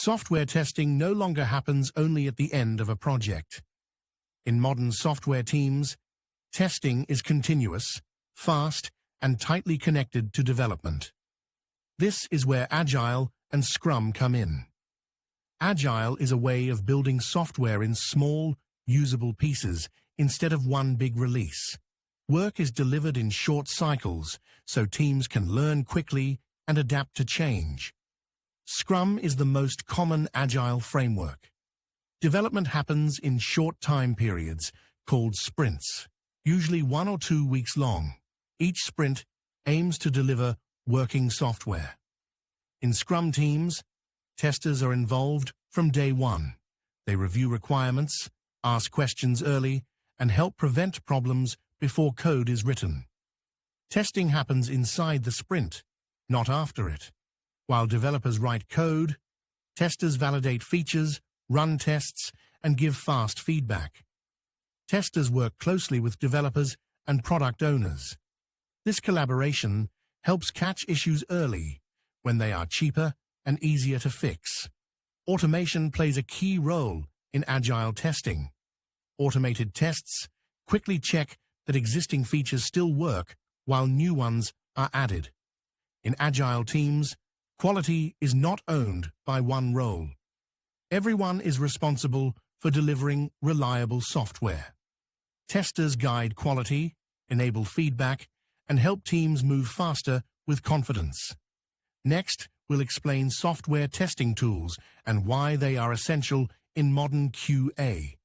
Software testing no longer happens only at the end of a project. In modern software teams, testing is continuous, fast, and tightly connected to development. This is where Agile and Scrum come in. Agile is a way of building software in small, usable pieces instead of one big release. Work is delivered in short cycles so teams can learn quickly and adapt to change. Scrum is the most common Agile framework. Development happens in short time periods called sprints, usually 1 or 2 weeks long. Each sprint aims to deliver working software. In Scrum teams, testers are involved from day one. They review requirements, ask questions early, and help prevent problems before code is written. Testing happens inside the sprint, not after it. While developers write code, testers validate features, run tests, and give fast feedback. Testers work closely with developers and product owners. This collaboration helps catch issues early, when they are cheaper and easier to fix. Automation plays a key role in Agile testing. Automated tests quickly check that existing features still work while new ones are added. In Agile teams, quality is not owned by one role. Everyone is responsible for delivering reliable software. Testers guide quality, enable feedback, and help teams move faster with confidence. Next, we'll explain software testing tools and why they are essential in modern QA.